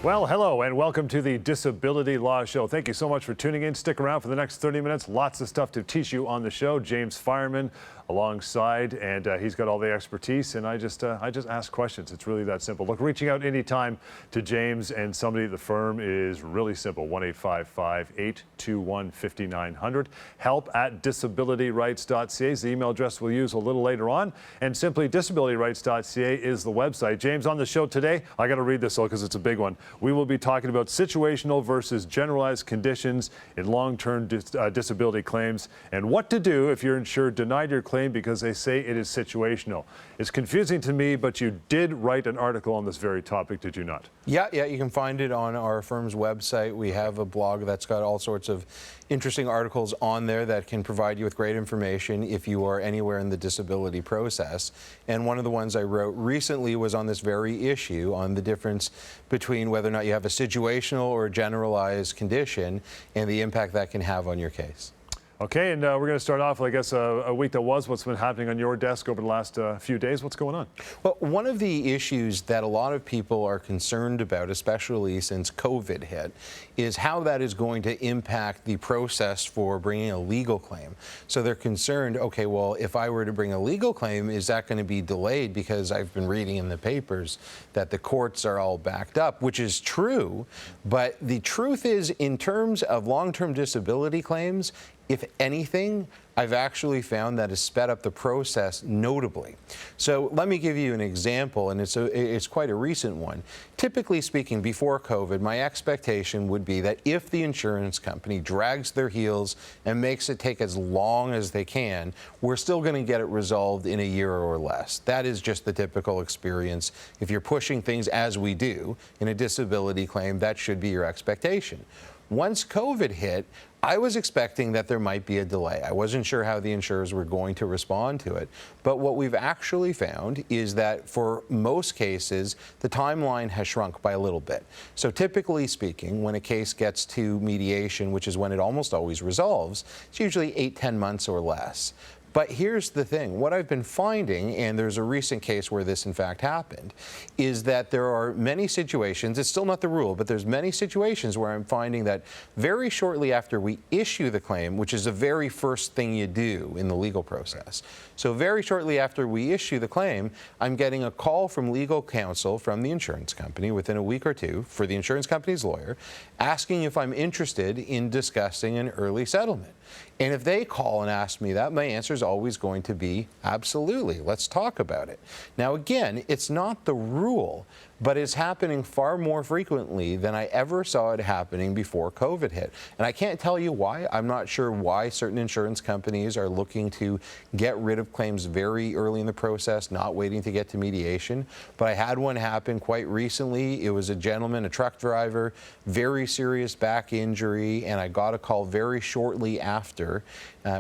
Well, hello and welcome to the Disability Law Show. Thank you so much for tuning in. Stick around for the next 30 minutes. Lots of stuff to teach you on the show. James Fireman alongside, and he's got all the expertise, and I just ask questions. It's really that simple. Look, reaching out anytime to James and somebody at the firm is really simple. 1-855-821-5900. help@disabilityrights.ca is the email address we'll use a little later on, and simply disabilityrights.ca is the website. James, on the show today, I got to read this because it's a big one. We will be talking about situational versus generalized conditions in long-term disability claims, and what to do if you're insured denied your claim because they say it is situational. It's confusing to me, but you did write an article on this very topic, did you not? Yeah, you can find it on our firm's website. We have a blog that's got all sorts of interesting articles on there that can provide you with great information if you are anywhere in the disability process. And one of the ones I wrote recently was on this very issue, on the difference between whether or not you have a situational or generalized condition and the impact that can have on your case. Okay, and we're going to start off, I guess, a week that was. What's been happening on your desk over the last few days? What's going on? Well, one of the issues that a lot of people are concerned about, especially since COVID hit, is how that is going to impact the process for bringing a legal claim. So they're concerned, okay, well, if I were to bring a legal claim, is that going to be delayed? Because I've been reading in the papers that the courts are all backed up, which is true. But the truth is, in terms of long-term disability claims, if anything, I've actually found that has sped up the process notably. So let me give you an example, and it's quite a recent one. Typically speaking, before COVID, my expectation would be that if the insurance company drags their heels and makes it take as long as they can, we're still going to get it resolved in a year or less. That is just the typical experience. If you're pushing things as we do in a disability claim, that should be your expectation. Once COVID hit, I was expecting that there might be a delay. I wasn't sure how the insurers were going to respond to it. But what we've actually found is that for most cases, the timeline has shrunk by a little bit. So typically speaking, when a case gets to mediation, which is when it almost always resolves, it's usually 8-10 months or less. But here's the thing, what I've been finding, and there's a recent case where this in fact happened, is that there are many situations, it's still not the rule, but there's many situations where I'm finding that very shortly after we issue the claim, which is the very first thing you do in the legal process, so very shortly after we issue the claim, I'm getting a call from legal counsel from the insurance company within a week or two for the insurance company's lawyer, asking if I'm interested in discussing an early settlement. And if they call and ask me that, my answer is always going to be absolutely. Let's talk about it. Now, again, it's not the rule, but it's happening far more frequently than I ever saw it happening before COVID hit. And I can't tell you why. I'm not sure why certain insurance companies are looking to get rid of claims very early in the process, not waiting to get to mediation. But I had one happen quite recently. It was a gentleman, a truck driver, very serious back injury, and I got a call very shortly after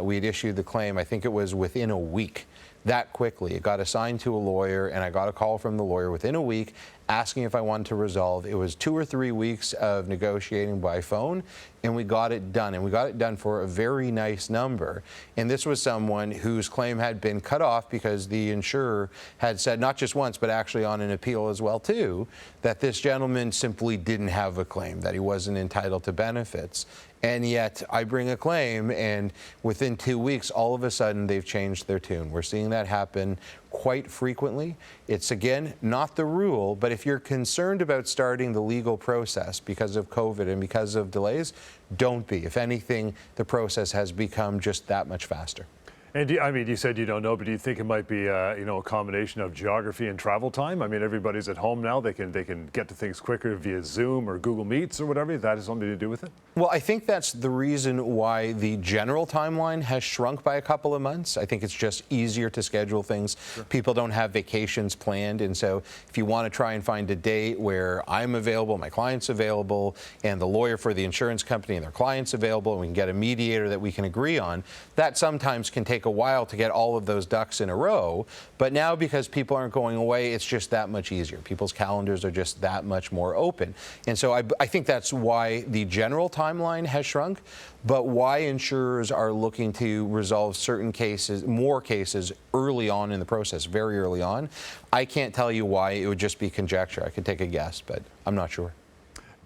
we had issued the claim. I think it was within a week. That quickly. It got assigned to a lawyer, and I got a call from the lawyer within a week asking if I wanted to resolve. It was 2 or 3 weeks of negotiating by phone, and we got it done. And we got it done for a very nice number. And this was someone whose claim had been cut off because the insurer had said, not just once, but actually on an appeal as well too, that this gentleman simply didn't have a claim, that he wasn't entitled to benefits. And yet I bring a claim, and within 2 weeks, all of a sudden, they've changed their tune. We're seeing that happen quite frequently. It's, again, not the rule, but if you're concerned about starting the legal process because of COVID and because of delays, don't be. If anything, the process has become just that much faster. And I mean, you said you don't know, but do you think it might be, you know, a combination of geography and travel time? I mean, everybody's at home now. They can get to things quicker via Zoom or Google Meets or whatever. That has something to do with it? Well, I think that's the reason why the general timeline has shrunk by a couple of months. I think it's just easier to schedule things. Sure. People don't have vacations planned, and so if you want to try and find a date where I'm available, my client's available, and the lawyer for the insurance company and their client's available, and we can get a mediator that we can agree on, that sometimes can take a while to get all of those ducks in a row. But now, because people aren't going away, it's just that much easier. People's calendars are just that much more open. And so I think that's why the general timeline has shrunk, but why insurers are looking to resolve certain cases, more cases, early on in the process, very early on. I can't tell you why. It would just be conjecture. I could take a guess, but I'm not sure.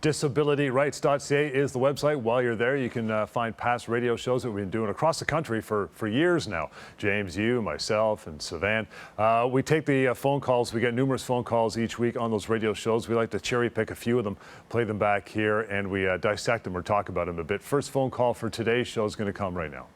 DisabilityRights.ca is the website. While you're there, you can find past radio shows that we've been doing across the country for years now. James, you, myself, and Savan. We take the phone calls. We get numerous phone calls each week on those radio shows. We like to cherry pick a few of them, play them back here, and we dissect them or talk about them a bit. First phone call for today's show is going to come right now.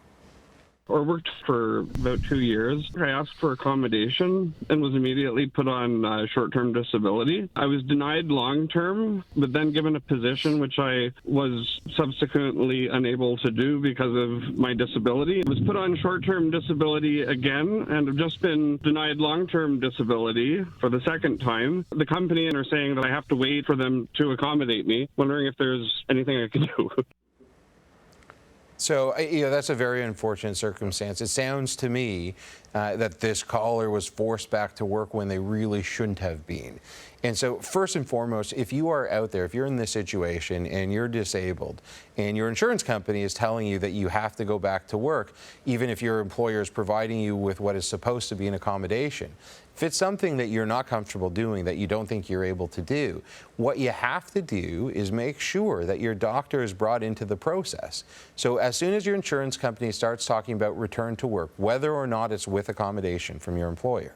I worked for about 2 years. I asked for accommodation and was immediately put on short-term disability. I was denied long-term, but then given a position which I was subsequently unable to do because of my disability. I was put on short-term disability again and have just been denied long-term disability for the second time. The company are saying that I have to wait for them to accommodate me, wondering if there's anything I can do. So, that's a very unfortunate circumstance. It sounds to me that this caller was forced back to work when they really shouldn't have been. And so, first and foremost, if you are out there, if you're in this situation and you're disabled and your insurance company is telling you that you have to go back to work, even if your employer is providing you with what is supposed to be an accommodation, if it's something that you're not comfortable doing, that you don't think you're able to do, what you have to do is make sure that your doctor is brought into the process. So as soon as your insurance company starts talking about return to work, whether or not it's with accommodation from your employer,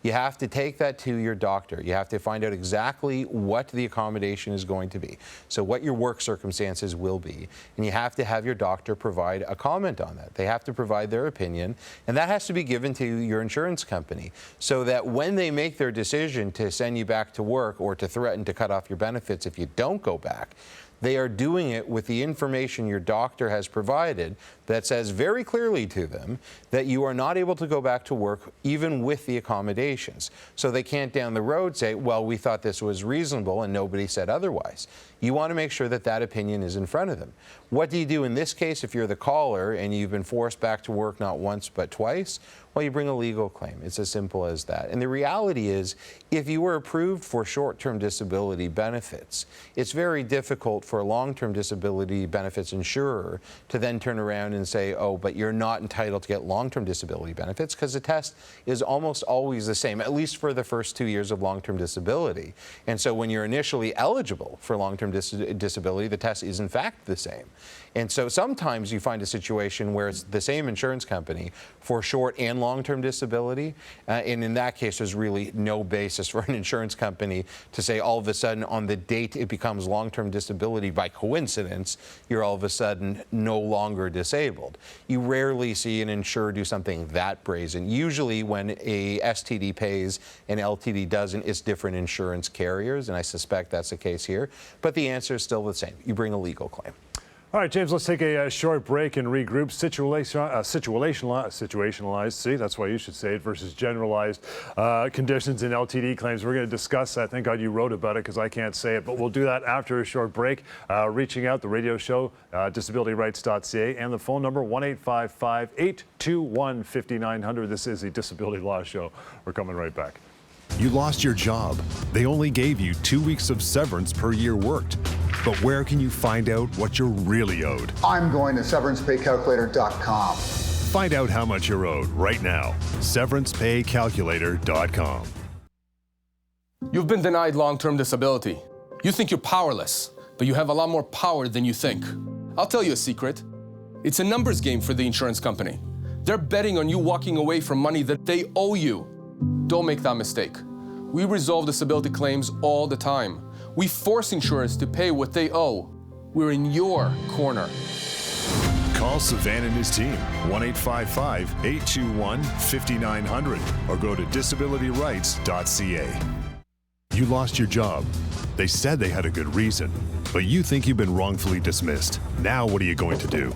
you have to take that to your doctor. You have to find out exactly what the accommodation is going to be, so what your work circumstances will be, and you have to have your doctor provide a comment on that. They have to provide their opinion, and that has to be given to your insurance company, so that when they make their decision to send you back to work or to threaten to cut off your benefits if you don't go back, they are doing it with the information your doctor has provided that says very clearly to them that you are not able to go back to work even with the accommodations. So they can't down the road say, well, we thought this was reasonable and nobody said otherwise. You want to make sure that that opinion is in front of them. What do you do in this case if you're the caller and you've been forced back to work not once but twice? Well, you bring a legal claim. It's as simple as that. And the reality is, if you were approved for short-term disability benefits, it's very difficult for a long-term disability benefits insurer to then turn around and say, oh, but you're not entitled to get long-term disability benefits, because the test is almost always the same, at least for the first 2 years of long-term disability. And so when you're initially eligible for long-term disability, the test is in fact the same. And so sometimes you find a situation where it's the same insurance company for short and long-term disability, and in that case there's really no basis for an insurance company to say all of a sudden on the date it becomes long-term disability by coincidence, you're all of a sudden no longer disabled. You rarely see an insurer do something that brazen. Usually when a STD pays and LTD doesn't, it's different insurance carriers, and I suspect that's the case here. But the answer is still the same. You bring a legal claim. All right, James, let's take a short break and regroup. Situationalized, see, that's why you should say it, versus generalized conditions in LTD claims. We're going to discuss that. Thank God you wrote about it, because I can't say it. But we'll do that after a short break. Reaching out, the radio show, disabilityrights.ca, and the phone number, 1-855-821-5900. This is the Disability Law Show. We're coming right back. You lost your job. They only gave you 2 weeks of severance per year worked. But where can you find out what you're really owed? I'm going to severancepaycalculator.com. Find out how much you're owed right now. severancepaycalculator.com. You've been denied long-term disability. You think you're powerless, but you have a lot more power than you think. I'll tell you a secret. It's a numbers game for the insurance company. They're betting on you walking away from money that they owe you. Don't make that mistake. We resolve disability claims all the time. We force insurers to pay what they owe. We're in your corner. Call Savan and his team, 1-855-821-5900, or go to disabilityrights.ca. You lost your job. They said they had a good reason, but you think you've been wrongfully dismissed. Now what are you going to do?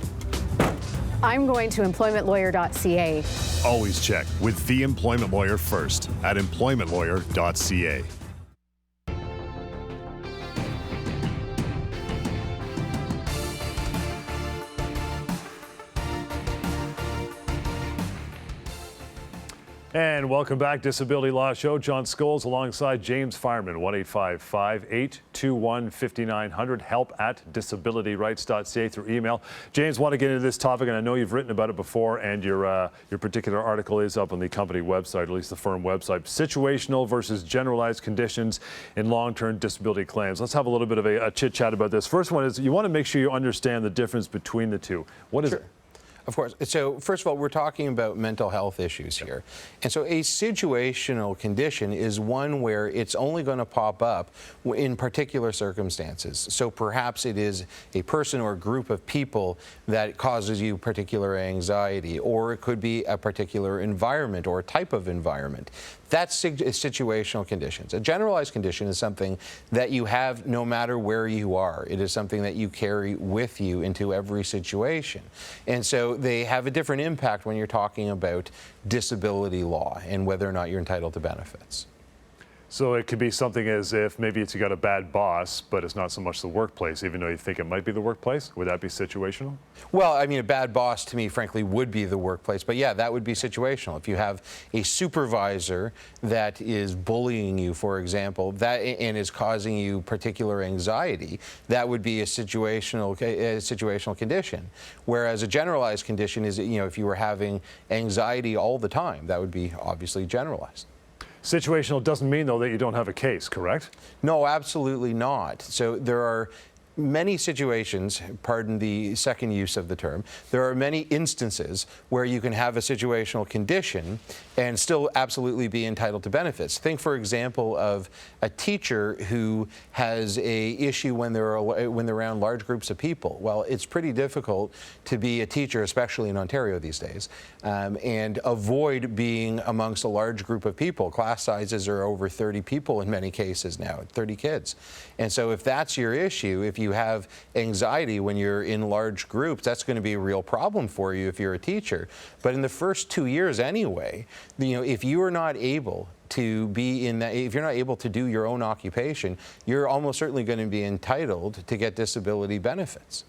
I'm going to employmentlawyer.ca. Always check with the employment lawyer first at employmentlawyer.ca. And welcome back, Disability Law Show. John Scholes alongside James Fireman, 1-855-821-5900, help@disabilityrights.ca through email. James, want to get into this topic, and I know you've written about it before, and your particular article is up on the company website, at least the firm website. Situational versus generalized conditions in long-term disability claims. Let's have a little bit of a chit-chat about this. First one is you want to make sure you understand the difference between the two. What is it? Of course. So first of all, we're talking about mental health issues here. And so a situational condition is one where it's only going to pop up in particular circumstances. So perhaps it is a person or a group of people that causes you particular anxiety, or it could be a particular environment or type of environment. That's situational conditions. A generalized condition is something that you have no matter where you are. It is something that you carry with you into every situation. And so they have a different impact when you're talking about disability law and whether or not you're entitled to benefits. So it could be something as if maybe you got a bad boss, but it's not so much the workplace, even though you think it might be the workplace. Would that be situational? Well, I mean, a bad boss to me, frankly, would be the workplace. But yeah, that would be situational. If you have a supervisor that is bullying you, for example, and is causing you particular anxiety, that would be a situational condition. Whereas a generalized condition is, if you were having anxiety all the time, that would be obviously generalized. Situational doesn't mean, though, that you don't have a case, correct? No, absolutely not. So there are many situations, pardon the second use of the term, there are many instances where you can have a situational condition and still absolutely be entitled to benefits. Think, for example, of a teacher who has an issue when they're around large groups of people. Well, it's pretty difficult to be a teacher, especially in Ontario these days, and avoid being amongst a large group of people. Class sizes are over 30 people in many cases now, 30 kids. And so if that's your issue, if you have anxiety when you're in large groups, that's going to be a real problem for you if you're a teacher. But in the first 2 years anyway, if you are not able to be in that, if you're not able to do your own occupation, you're almost certainly going to be entitled to get disability benefits.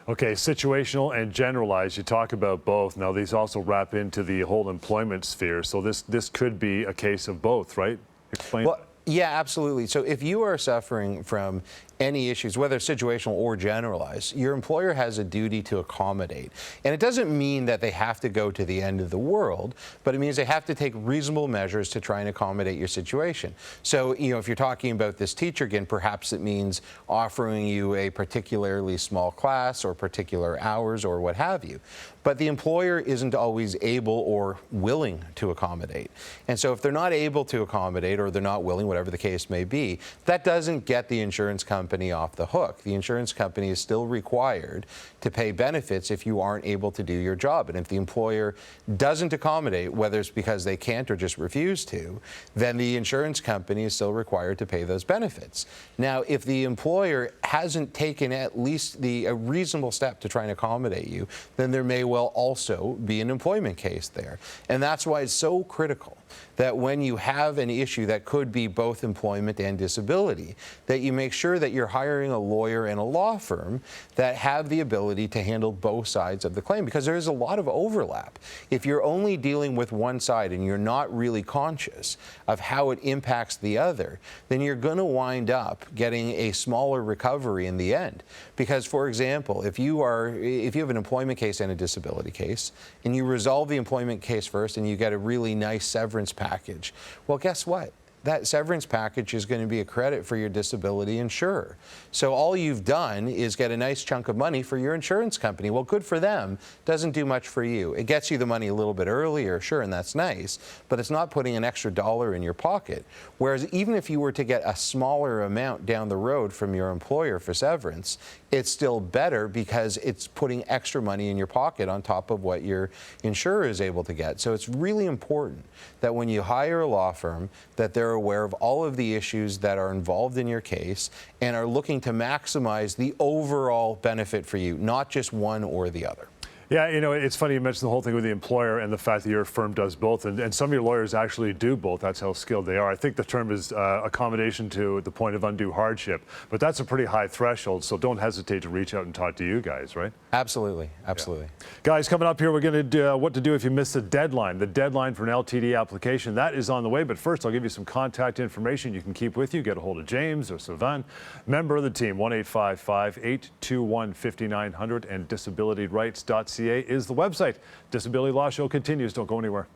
Okay, situational and generalized, you talk about both. Now, these also wrap into the whole employment sphere. So this could be a case of both, right? Explain. Well, yeah, absolutely. So if you are suffering from any issues, whether situational or generalized, your employer has a duty to accommodate. And it doesn't mean that they have to go to the end of the world, but it means they have to take reasonable measures to try and accommodate your situation. So, if you're talking about this teacher again, perhaps it means offering you a particularly small class or particular hours or what have you. But the employer isn't always able or willing to accommodate. And so if they're not able to accommodate, or they're not willing, whatever the case may be, that doesn't get the insurance company off the hook. The insurance company is still required to pay benefits if you aren't able to do your job. And if the employer doesn't accommodate, whether it's because they can't or just refuse to, then the insurance company is still required to pay those benefits. Now, if the employer hasn't taken at least a reasonable step to try and accommodate you, then there may well also be an employment case there. And that's why it's so critical that when you have an issue that could be both employment and disability, that you make sure that you're hiring a lawyer and a law firm that have the ability to handle both sides of the claim, because there is a lot of overlap. If you're only dealing with one side and you're not really conscious of how it impacts the other, then you're going to wind up getting a smaller recovery in the end. Because, for example, if you have an employment case and a disability case, and you resolve the employment case first and you get a really nice severance package, well, guess what? That severance package is going to be a credit for your disability insurer. So all you've done is get a nice chunk of money for your insurance company. Well, good for them. Doesn't do much for you. It gets you the money a little bit earlier, sure, and that's nice, but it's not putting an extra dollar in your pocket. Whereas even if you were to get a smaller amount down the road from your employer for severance, it's still better because it's putting extra money in your pocket on top of what your insurer is able to get. So it's really important that when you hire a law firm, that they're aware of all of the issues that are involved in your case and are looking to maximize the overall benefit for you, not just one or the other. Yeah, you know, it's funny you mentioned the whole thing with the employer and the fact that your firm does both, and some of your lawyers actually do both. That's how skilled they are. I think the term is accommodation to the point of undue hardship, but that's a pretty high threshold, so don't hesitate to reach out and talk to you guys, right? Absolutely, absolutely. Yeah. Guys, coming up here, we're going to do what to do if you miss the deadline. The deadline for an LTD application, that is on the way, but first I'll give you some contact information you can keep with you. Get a hold of James or Sylvain, member of the team, 1-855-821-5900, and disabilityrights.ca is the website. Disability Law Show continues. Don't go anywhere.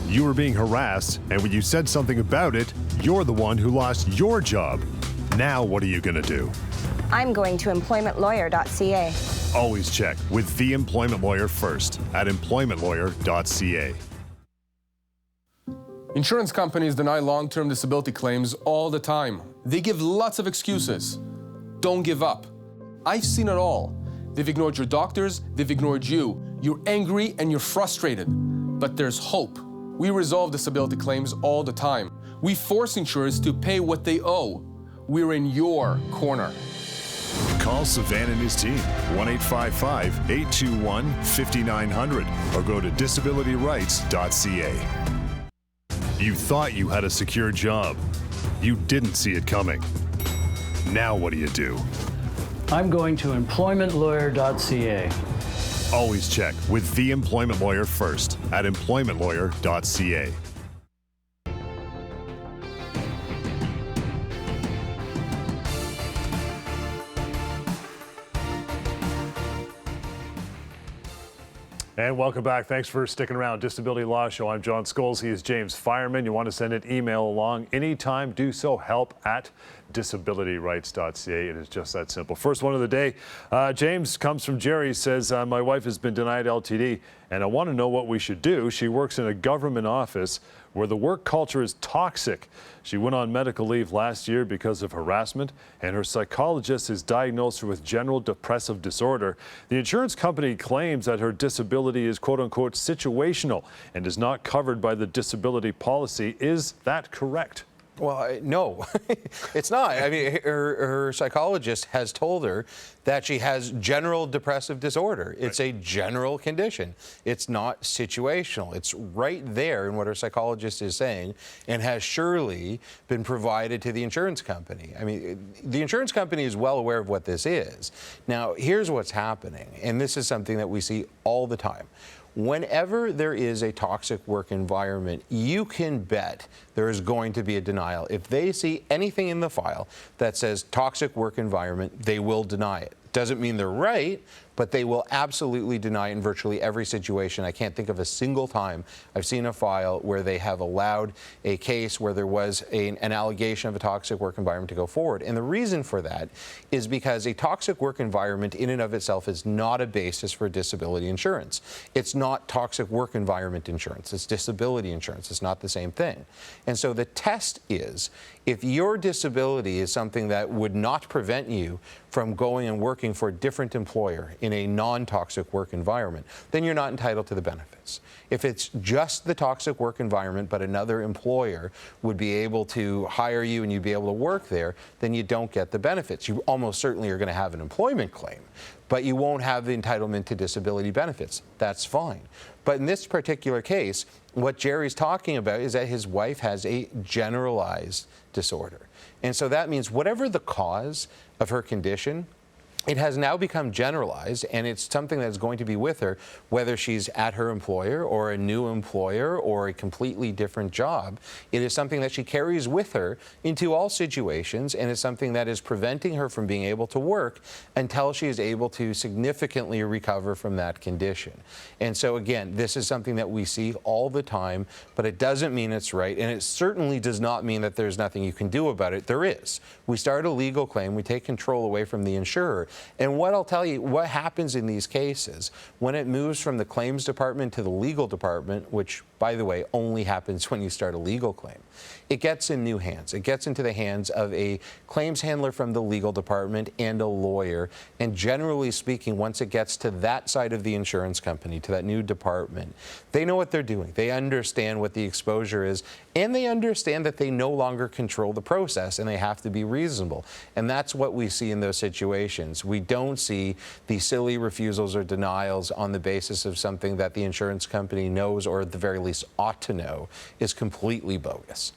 You were being harassed, and when you said something about it, you're the one who lost your job. Now what are you going to do? I'm going to employmentlawyer.ca. Always check with the employment lawyer first at employmentlawyer.ca. Insurance companies deny long-term disability claims all the time. They give lots of excuses. Don't give up. I've seen it all. They've ignored your doctors, they've ignored you. You're angry and you're frustrated. But there's hope. We resolve disability claims all the time. We force insurers to pay what they owe. We're in your corner. Call Sylvain and his team, 1-855-821-5900, or go to disabilityrights.ca. You thought you had a secure job. You didn't see it coming. Now what do you do? I'm going to employmentlawyer.ca. Always check with the employment lawyer first at employmentlawyer.ca. And welcome back. Thanks for sticking around. Disability Law Show. I'm John Scholes. He is James Fireman. You want to send an email along anytime, do so. help@disabilityrights.ca. It is just that simple. First one of the day. James comes from Jerry. Says, my wife has been denied LTD and I want to know what we should do. She works in a government office where the work culture is toxic. She went on medical leave last year because of harassment, and her psychologist has diagnosed her with general depressive disorder. The insurance company claims that her disability is quote-unquote situational and is not covered by the disability policy. Is that correct? Well, no, it's not. I mean, her psychologist has told her that she has general depressive disorder. It's a general condition. It's not situational. It's right there in what her psychologist is saying and has surely been provided to the insurance company. I mean, the insurance company is well aware of what this is. Now, here's what's happening, and this is something that we see all the time. Whenever there is a toxic work environment, you can bet there is going to be a denial. If they see anything in the file that says toxic work environment, they will deny it. Doesn't mean they're right, but they will absolutely deny in virtually every situation. I can't think of a single time I've seen a file where they have allowed a case where there was an allegation of a toxic work environment to go forward. And the reason for that is because a toxic work environment in and of itself is not a basis for disability insurance. It's not toxic work environment insurance. It's disability insurance. It's not the same thing. And so the test is, if your disability is something that would not prevent you from going and working for a different employer in a non-toxic work environment, then you're not entitled to the benefits. If it's just the toxic work environment, but another employer would be able to hire you and you'd be able to work there, then you don't get the benefits. You almost certainly are going to have an employment claim, but you won't have the entitlement to disability benefits. That's fine. But in this particular case, what Jerry's talking about is that his wife has a generalized disorder. And so that means whatever the cause of her condition, it has now become generalized, and it's something that's going to be with her, whether she's at her employer or a new employer or a completely different job. It is something that she carries with her into all situations, and it's something that is preventing her from being able to work until she is able to significantly recover from that condition. And so again, this is something that we see all the time, but it doesn't mean it's right, and it certainly does not mean that there's nothing you can do about it. There is. We start a legal claim, we take control away from the insurer. And what I'll tell you, what happens in these cases, when it moves from the claims department to the legal department, which, by the way, only happens when you start a legal claim, it gets in new hands. It gets into the hands of a claims handler from the legal department and a lawyer. And generally speaking, once it gets to that side of the insurance company, to that new department, they know what they're doing. They understand what the exposure is, and they understand that they no longer control the process and they have to be reasonable. And that's what we see in those situations. We don't see the silly refusals or denials on the basis of something that the insurance company knows, or at the very least ought to know, is completely bogus.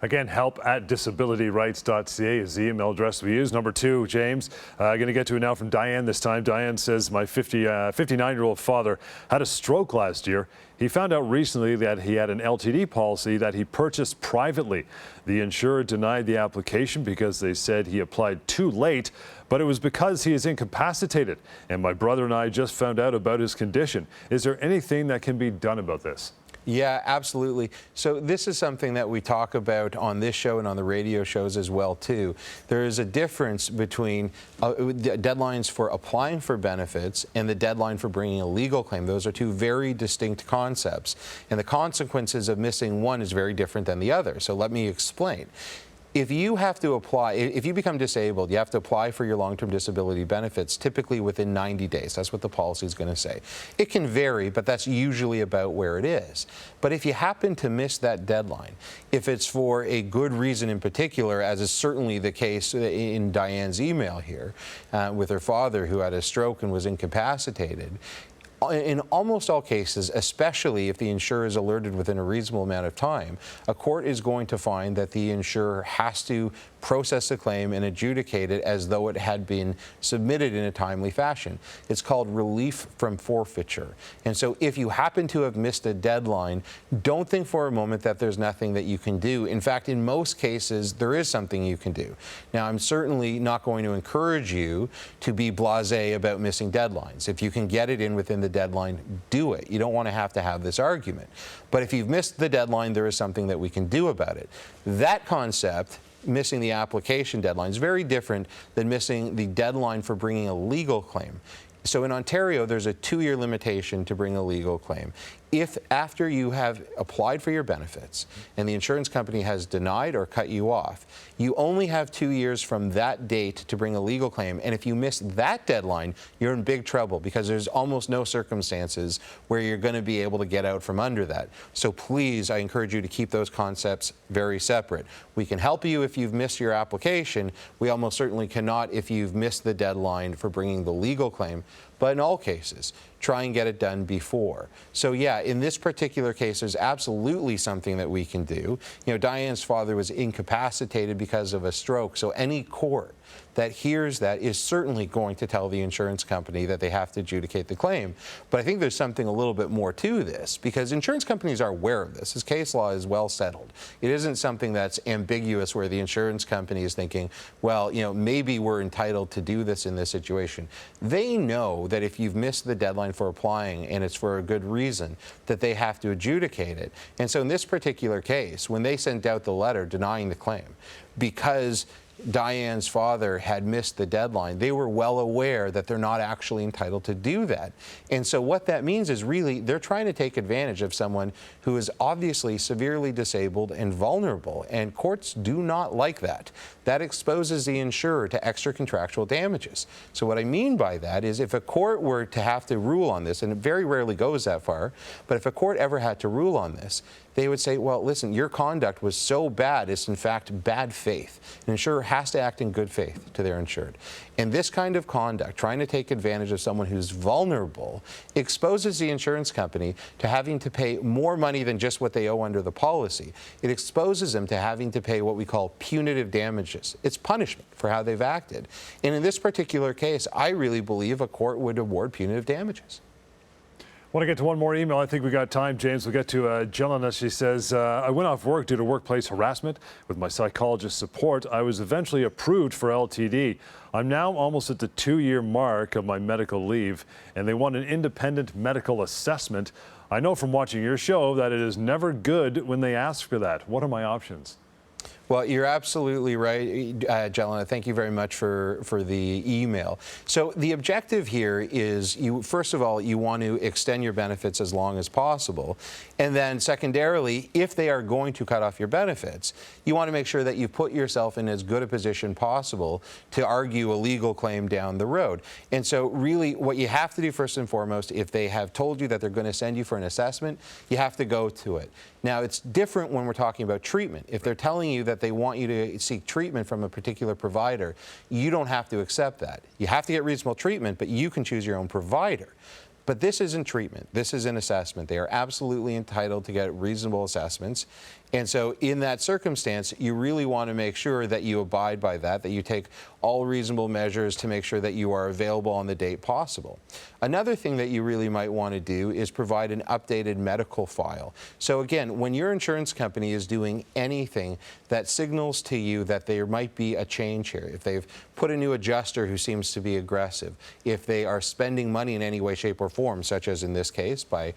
Again, help@disabilityrights.ca is the email address we use. Number 2, James, going to get to it now from Diane this time. Diane says, my 59-year-old father had a stroke last year. He found out recently that he had an LTD policy that he purchased privately. The insurer denied the application because they said he applied too late, but it was because he is incapacitated. And my brother and I just found out about his condition. Is there anything that can be done about this? Yeah, absolutely. So this is something that we talk about on this show and on the radio shows as well, too. There is a difference between deadlines for applying for benefits and the deadline for bringing a legal claim. Those are two very distinct concepts, and the consequences of missing one is very different than the other. So let me explain. If you have to apply, if you become disabled, you have to apply for your long-term disability benefits typically within 90 days. That's what the policy is going to say. It can vary, but that's usually about where it is. But if you happen to miss that deadline, if it's for a good reason in particular, as is certainly the case in Diane's email here, with her father who had a stroke and was incapacitated, in almost all cases, especially if the insurer is alerted within a reasonable amount of time, a court is going to find that the insurer has to process the claim and adjudicate it as though it had been submitted in a timely fashion. It's called relief from forfeiture. And so if you happen to have missed a deadline, don't think for a moment that there's nothing that you can do. In fact, in most cases, there is something you can do. Now, I'm certainly not going to encourage you to be blasé about missing deadlines. If you can get it in within the deadline, do it. You don't want to have this argument. But if you've missed the deadline, there is something that we can do about it. That concept, missing the application deadline, is very different than missing the deadline for bringing a legal claim. So in Ontario, there's a 2-year limitation to bring a legal claim. If after you have applied for your benefits and the insurance company has denied or cut you off, you only have 2 years from that date to bring a legal claim. And if you miss that deadline, you're in big trouble because there's almost no circumstances where you're going to be able to get out from under that. So please, I encourage you to keep those concepts very separate. We can help you if you've missed your application. We almost certainly cannot if you've missed the deadline for bringing the legal claim. But in all cases, try and get it done before. So yeah, in this particular case, there's absolutely something that we can do. You know, Diane's father was incapacitated because of a stroke, so any court that hears that is certainly going to tell the insurance company that they have to adjudicate the claim. But I think there's something a little bit more to this, because insurance companies are aware of this. This case law is well settled. It isn't something that's ambiguous where the insurance company is thinking, well, you know, maybe we're entitled to do this in this situation. They know that if you've missed the deadline for applying and it's for a good reason, that they have to adjudicate it. And so in this particular case, when they sent out the letter denying the claim, because Diane's father had missed the deadline, they were well aware that they're not actually entitled to do that. And so what that means is really they're trying to take advantage of someone who is obviously severely disabled and vulnerable, and courts do not like that. That exposes the insurer to extra contractual damages. So what I mean by that is if a court were to have to rule on this, and it very rarely goes that far, but if a court ever had to rule on this, they would say, well, listen, your conduct was so bad, it's in fact bad faith. An insurer has to act in good faith to their insured. And this kind of conduct, trying to take advantage of someone who's vulnerable, exposes the insurance company to having to pay more money than just what they owe under the policy. It exposes them to having to pay what we call punitive damages. It's punishment for how they've acted. And in this particular case, I really believe a court would award punitive damages. I want to get to one more email. I think we got time, James. We'll get to Jelena. She says, I went off work due to workplace harassment. With my psychologist's support, I was eventually approved for LTD. I'm now almost at the 2-year mark of my medical leave, and they want an independent medical assessment. I know from watching your show that it is never good when they ask for that. What are my options? Well, you're absolutely right, Jelena. Thank you very much for the email. So the objective here is, first of all, you want to extend your benefits as long as possible. And then secondarily, if they are going to cut off your benefits, you want to make sure that you put yourself in as good a position possible to argue a legal claim down the road. And so really what you have to do first and foremost, if they have told you that they're going to send you for an assessment, you have to go to it. Now, it's different when we're talking about treatment. If they're telling you that that they want you to seek treatment from a particular provider, you don't have to accept that. You have to get reasonable treatment, but you can choose your own provider. But this isn't treatment. This is an assessment. They are absolutely entitled to get reasonable assessments. And so in that circumstance, you really want to make sure that you abide by that you take all reasonable measures to make sure that you are available on the date possible. Another thing that you really might want to do is provide an updated medical file. So again, when your insurance company is doing anything that signals to you that there might be a change here, if they've put a new adjuster who seems to be aggressive, if they are spending money in any way, shape, or form, such as in this case by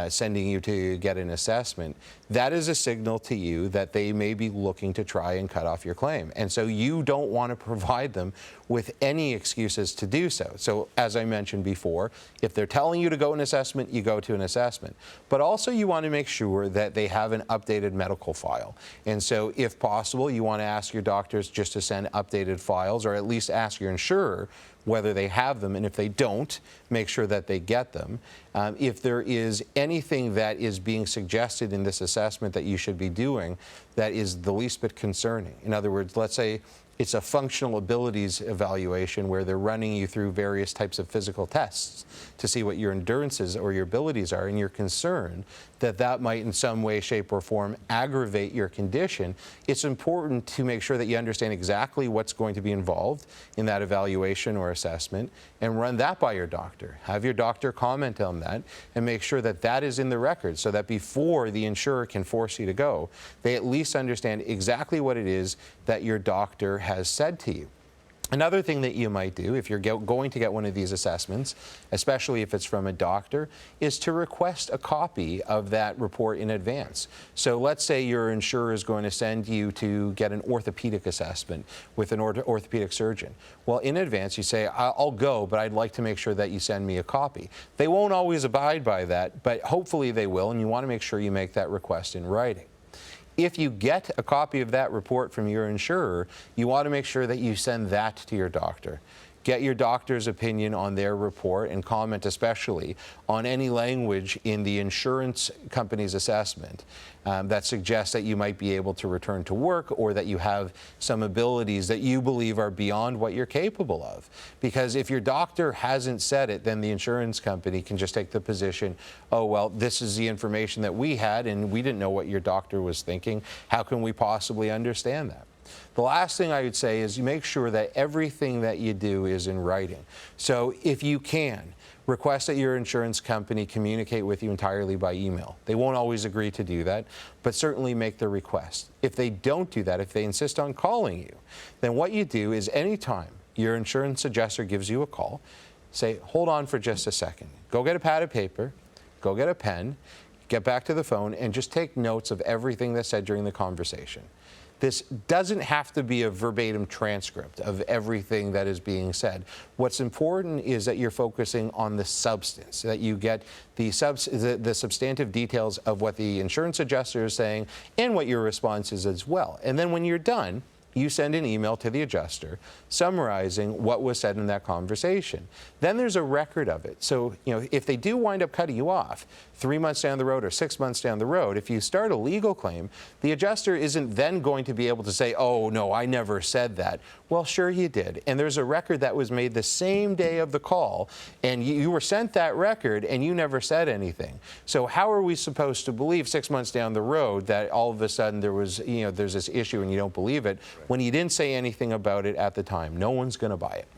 sending you to get an assessment, that is a signal to you that they may be looking to try and cut off your claim. And so you don't want to provide them with any excuses to do so. So as I mentioned before, if they're telling you to go an assessment, you go to an assessment. But also you want to make sure that they have an updated medical file. And so if possible, you want to ask your doctors just to send updated files, or at least ask your insurer whether they have them, and if they don't, make sure that they get them. If there is anything that is being suggested in this assessment that you should be doing that is the least bit concerning. In other words, let's say it's a functional abilities evaluation where they're running you through various types of physical tests to see what your endurances or your abilities are, and you're concerned that that might in some way, shape, or form aggravate your condition. It's important to make sure that you understand exactly what's going to be involved in that evaluation or assessment and run that by your doctor. Have your doctor comment on that and make sure that that is in the record so that before the insurer can force you to go, they at least understand exactly what it is that your doctor has said to you. Another thing that you might do if you're going to get one of these assessments, especially if it's from a doctor, is to request a copy of that report in advance. So let's say your insurer is going to send you to get an orthopedic assessment with an orthopedic surgeon. Well, in advance you say, I'll go, but I'd like to make sure that you send me a copy. They won't always abide by that, but hopefully they will, and you want to make sure you make that request in writing. If you get a copy of that report from your insurer, you want to make sure that you send that to your doctor. Get your doctor's opinion on their report and comment especially on any language in the insurance company's assessment that suggests that you might be able to return to work or that you have some abilities that you believe are beyond what you're capable of. Because if your doctor hasn't said it, then the insurance company can just take the position, oh, well, this is the information that we had and we didn't know what your doctor was thinking. How can we possibly understand that? The last thing I would say is you make sure that everything that you do is in writing. So if you can, request that your insurance company communicate with you entirely by email. They won't always agree to do that, but certainly make the request. If they don't do that, if they insist on calling you, then what you do is anytime your insurance adjuster gives you a call, say, hold on for just a second. Go get a pad of paper, go get a pen, get back to the phone, and just take notes of everything that's said during the conversation. This doesn't have to be a verbatim transcript of everything that is being said. What's important is that you're focusing on the substance, that you get the substantive details of what the insurance adjuster is saying and what your response is as well. And then when you're done, you send an email to the adjuster summarizing what was said in that conversation. Then there's a record of it. So, if they do wind up cutting you off 3 months down the road or 6 months down the road, if you start a legal claim, the adjuster isn't then going to be able to say, oh, no, I never said that. Well, sure you did. And there's a record that was made the same day of the call, and you were sent that record and you never said anything. So how are we supposed to believe 6 months down the road that all of a sudden there was, there's this issue and you don't believe it when you didn't say anything about it at the time? No one's going to buy it.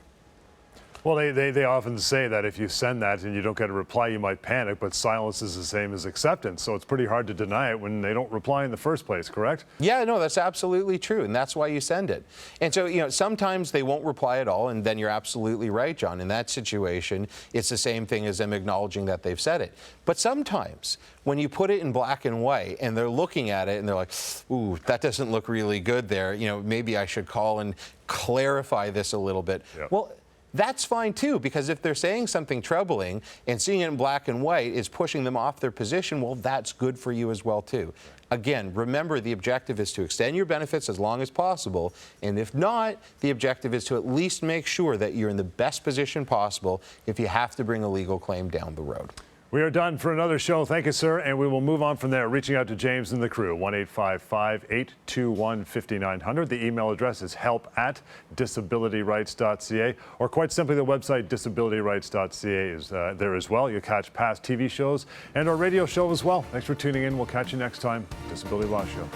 Well, they often say that if you send that and you don't get a reply, you might panic, but silence is the same as acceptance. So it's pretty hard to deny it when they don't reply in the first place, correct? Yeah, no, that's absolutely true, and that's why you send it. And so, sometimes they won't reply at all, and then you're absolutely right, John. In that situation, it's the same thing as them acknowledging that they've said it. But sometimes, when you put it in black and white, and they're looking at it, and they're like, ooh, that doesn't look really good there. Maybe I should call and clarify this a little bit. Yep. Well, that's fine too, because if they're saying something troubling and seeing it in black and white is pushing them off their position, well, that's good for you as well too. Again, remember the objective is to extend your benefits as long as possible, and if not, the objective is to at least make sure that you're in the best position possible if you have to bring a legal claim down the road. We are done for another show. Thank you, sir. And we will move on from there, reaching out to James and the crew. 1-855-821-5900. The email address is help@disabilityrights.ca, or quite simply the website disabilityrights.ca is there as well. You'll catch past TV shows and our radio show as well. Thanks for tuning in. We'll catch you next time. Disability Law Show.